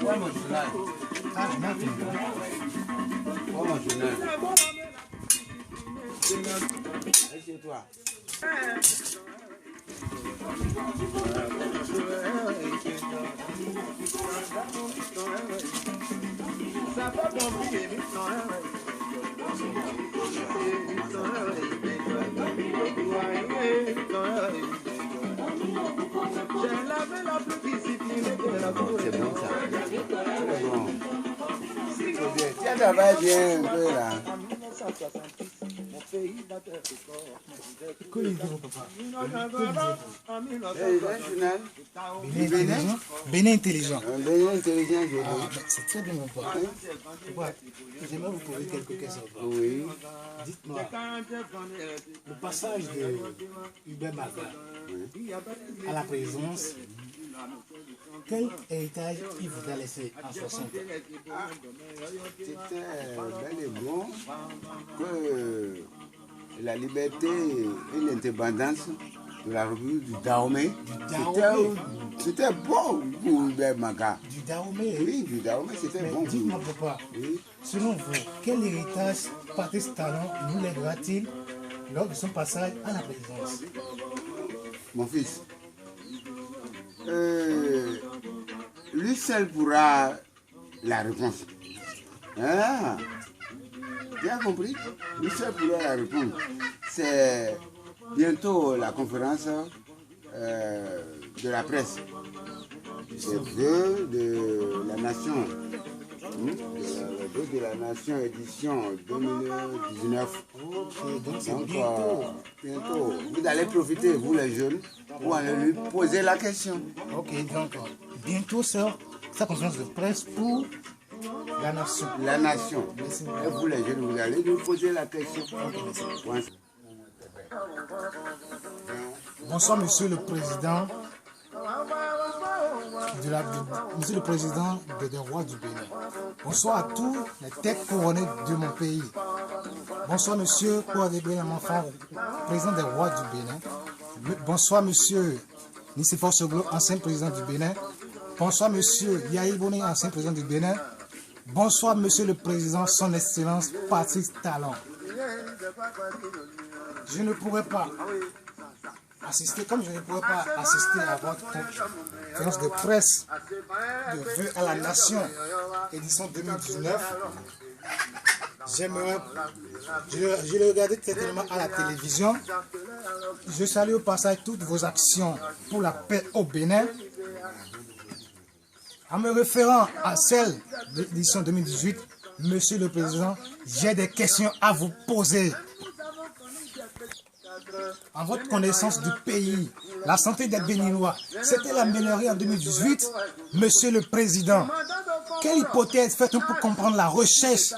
Ouais, mon journal. Ah, je m'en fous. Ouais, mon journal. Allez chez toi. C'est bon ça. C'est bon. C'est bien. Tiens, ça va bien un peu là. Que les gros papa. Bénin. Bénin intelligent. Bénin intelligent, je Ah, dis. c'est très bien mon papa. Papa, j'aimerais vous poser quelques questions. Oui. Dites-moi, le passage de Hubert Maga à la présidence, quel héritage il vous a laissé en 60 ans? C'était bel et bon que la liberté et l'indépendance de la République du Dahomey, c'était bon pour Hubert Maga. Du Dahomey? Oui, du Dahomey, c'était bon. Dites-moi papa, Oui. selon vous, quel héritage Patrice Talon nous lèguera-t-il lors de son passage à la présidence? Mon fils, lui seul pourra la réponse. Ah, tu as compris? Lui seul pourra la réponse. C'est bientôt la conférence de la presse. C'est vœux de la nation. Le vœu de la nation édition 2019. Donc c'est Donc, bientôt. vous allez profiter, vous les jeunes, pour aller lui poser la question. Ok, donc bientôt sort sa conférence de presse pour la nation. La nation. Merci. Et vous les jeunes, vous allez lui poser la question. Ouais. Bonsoir Monsieur le Président Monsieur le Président des rois du Bénin. Bonsoir à tous les têtes couronnées de mon pays. Bonsoir Monsieur Kouadébé Lamafan, président des rois du Bénin. Bonsoir Monsieur Nicéphore Soglo, ancien président du Bénin. Bonsoir Monsieur Yahi Boné, ancien président du Bénin. Bonsoir Monsieur le Président, son Excellence Patrice Talon. Je ne pourrais pas assister, comme je ne pourrais pas assister à votre conférence de presse de vœux à la nation, édition 2019. J'aimerais, je l'ai regardé certainement à la télévision. Je salue au passage toutes vos actions pour la paix au Bénin. En me référant à celle de l'édition 2018, Monsieur le Président, j'ai des questions à vous poser. En votre connaissance du pays, la santé des Béninois, c'était l'améliorée en 2018. Monsieur le Président, quelle hypothèse faites-vous pour comprendre la recherche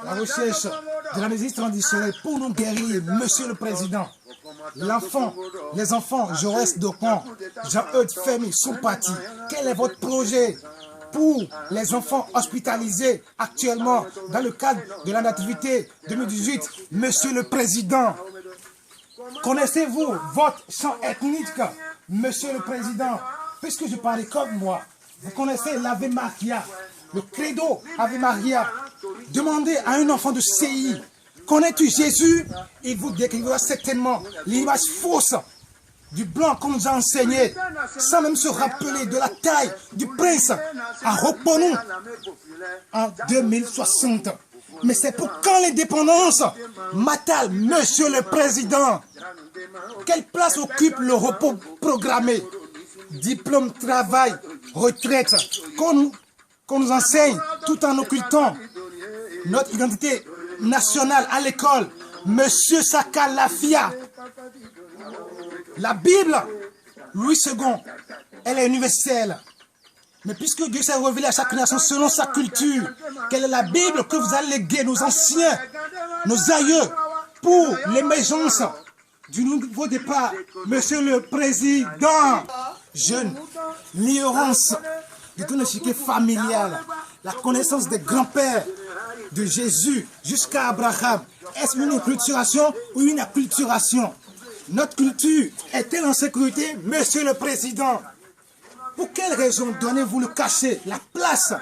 de la médecine traditionnelle pour nous guérir, Monsieur le Président? Les enfants, Jaurès Docon, Jean-Eudes Fermi sont partis. Quel est votre projet pour les enfants hospitalisés actuellement dans le cadre de la nativité 2018, Monsieur le Président? Connaissez-vous votre champ ethnique, Monsieur le Président? Puisque je parlais comme moi, vous connaissez l'Ave Maria, le credo Ave Maria. Demandez à un enfant de CI, connais-tu Jésus? Il vous décrira certainement l'image fausse du blanc qu'on nous a enseigné, sans même se rappeler de la taille du prince à Roponou en 2060. Mais c'est pour quand l'indépendance? Matal, Monsieur le Président, quelle place occupe le repos programmé? Diplôme, travail, retraite, qu'on nous enseigne tout en occultant notre identité nationale à l'école. Monsieur Sakalafia, la Bible, Louis II, elle est universelle. Mais puisque Dieu s'est révélé à chaque nation selon sa culture, quelle est la Bible que vous allez léguer nos anciens, nos aïeux, pour l'émergence du nouveau départ, Monsieur le Président? Jeune, l'ignorance de tout le chiquet familial, la connaissance des grands-pères de Jésus jusqu'à Abraham, est-ce une acculturation ou une acculturation? Notre culture est-elle en sécurité, Monsieur le Président? Pour quelle raison donnez-vous le cachet, la place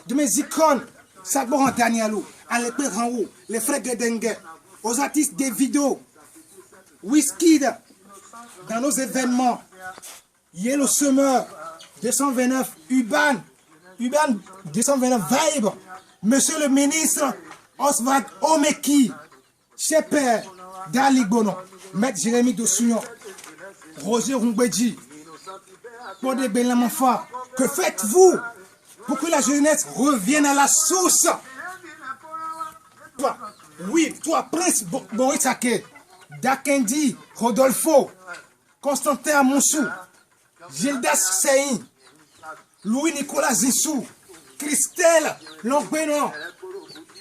de mes icônes, Sabor Danielou, Alépé Ranou, les frères Gedengue, aux artistes des vidéos, Wizkid, dans nos événements, Yellow Summer, 229, Urban 229 Vibe, Monsieur le ministre, Oswald Omeki, Cheper, Dali Bono, Maître Jérémy Dossugnon, Roger Rumbedji, Podé Benlamanfa, que faites-vous pour que la jeunesse revienne à la source? Toi, oui, toi, Prince Boris Ake, Dakendi, Rodolfo, Constantin Amonsou, Gildas Seyin, Louis-Nicolas Zissou, Christelle Longbenon.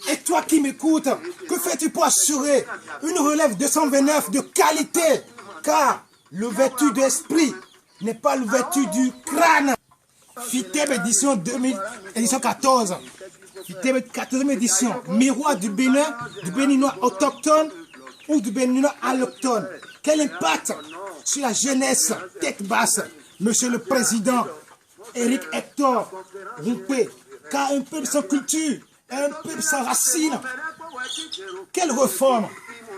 Et toi qui m'écoutes, que fais-tu pour assurer une relève 229 de qualité? Car l'ouverture d'esprit n'est pas l'ouverture du crâne. FITEB édition 14. FITEB 14e édition. Miroir du Bénin, du Béninois autochtone ou du Béninois allochtone. Quel impact sur la jeunesse tête basse, Monsieur le Président Éric Hector Rumpé, car un peuple sans culture, un peuple sans racines. Quelle réforme,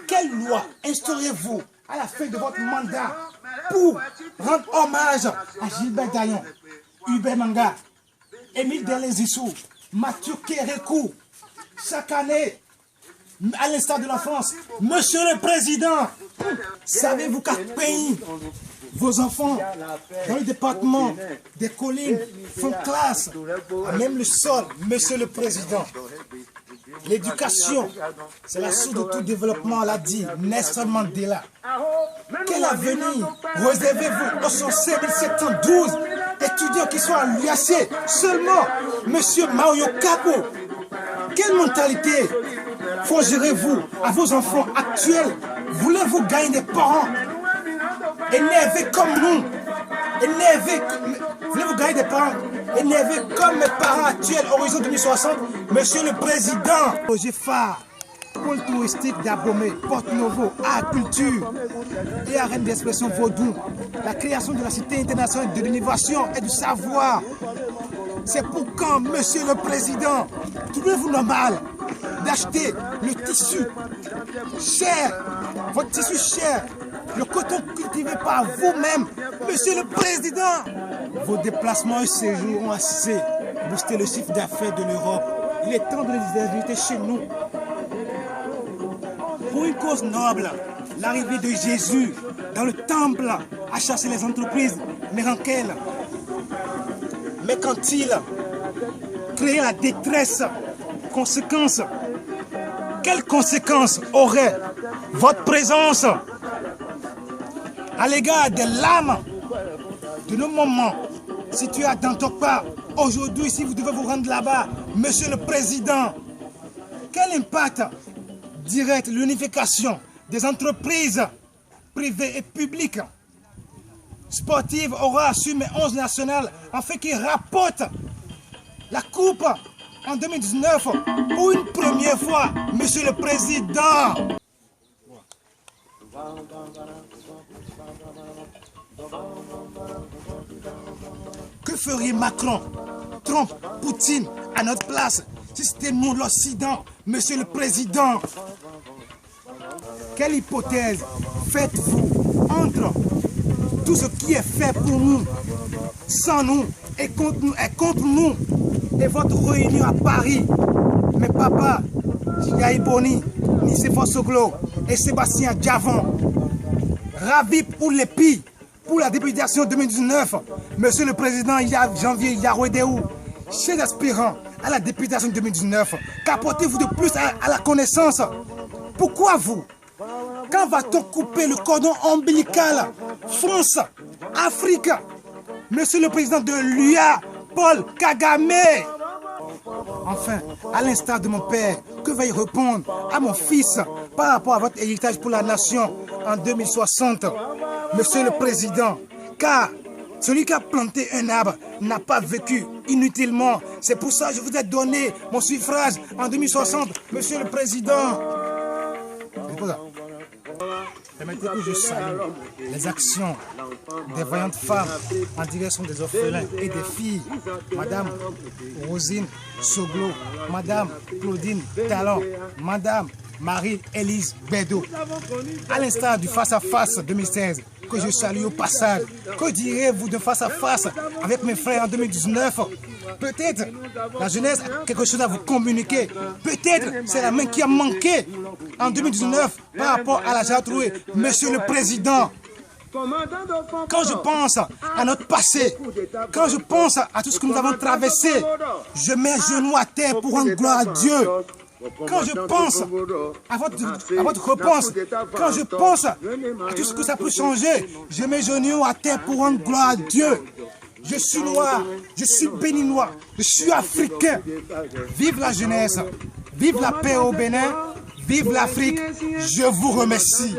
quelle loi instaurez-vous à la fin de votre mandat pour rendre hommage à Gilbert Dayon, Hubert Manga, Émile Delezissou, Mathieu Kérékou? Chaque année, à l'instar de la France, Monsieur le Président, savez-vous qu'à pays, vos enfants, dans le département des collines, font classe, même le sol, Monsieur le Président? L'éducation, c'est la source de tout développement, l'a dit Nelson Mandela. Quel avenir réservez-vous aux 5712 étudiants qui sont à l'UAC? Seulement, Monsieur Mario Capo. Quelle mentalité forgerez-vous à vos enfants actuels? Voulez-vous gagner des parents énervés comme nous? Voulez-vous gagner des parents énervés comme mes parents actuels, horizon 2060? Monsieur le Président, projet phare, pôle touristique d'Abomey, Porte Novo, art, culture et arène d'expression vaudou. La création de la Cité internationale de l'innovation et du savoir. C'est pour quand, Monsieur le Président, trouvez-vous normal d'acheter le tissu cher, votre tissu cher, le coton cultivé par vous-même, Monsieur le Président? Vos déplacements et séjours ont assez boosté le chiffre d'affaires de l'Europe. Il est temps de les inviter chez nous. Pour une cause noble, l'arrivée de Jésus dans le temple a chassé les entreprises mercantiles. Mais quand il créait la détresse, conséquence, quelles conséquences aurait votre présence à l'égard des lames de nos moments situés à Dantokpa? Aujourd'hui, si vous devez vous rendre là-bas, Monsieur le Président, quel impact direct l'unification des entreprises privées et publiques sportives aura sur mes 11 nationales afin qu'ils rapportent la coupe en 2019 pour une première fois, Monsieur le Président? Que ferait Macron, Trump, Poutine à notre place si c'était nous l'Occident, Monsieur le Président? Quelle hypothèse faites-vous entre tout ce qui est fait pour nous, sans nous et contre nous, et votre réunion à Paris? Mes papas, Yahi Boni, Nicéphore Soglo et Sébastien Diavon, ravis pour les pays, pour la députation 2019, Monsieur le Président Janvier Yarouedéou, chers aspirants à la députation 2019, qu'apportez-vous de plus à la connaissance? Pourquoi vous? Quand va-t-on couper le cordon ombilical France, Afrique? Monsieur le Président de l'UA, Paul Kagame. Enfin, à l'instar de mon père, que va-t-il répondre à mon fils par rapport à votre héritage pour la nation en 2060, Monsieur le Président? Car celui qui a planté un arbre n'a pas vécu inutilement. C'est pour ça que je vous ai donné mon suffrage en 2060, Monsieur le Président. Permettez que je salue les actions des vaillantes femmes en direction des orphelins et des filles. Madame Rosine Soglo, Madame Claudine Talon, Madame Marie-Élise Bédot. À l'instar du face-à-face 2016, que je salue au passage. Que direz-vous de face-à-face avec mes frères en 2019? Peut-être la jeunesse a quelque chose à vous communiquer. Peut-être c'est la main qui a manqué en 2019 par rapport à la Jatroué. Monsieur le Président, quand je pense à notre passé, quand je pense à tout ce que nous avons traversé, je mets genoux à terre pour rendre gloire à Dieu. Quand je pense à votre réponse, quand je pense à tout ce que ça peut changer, je mets genoux à terre pour rendre gloire à Dieu. Je suis noir, je suis béninois, je suis africain. Vive la jeunesse, vive la paix au Bénin, vive l'Afrique. Je vous remercie.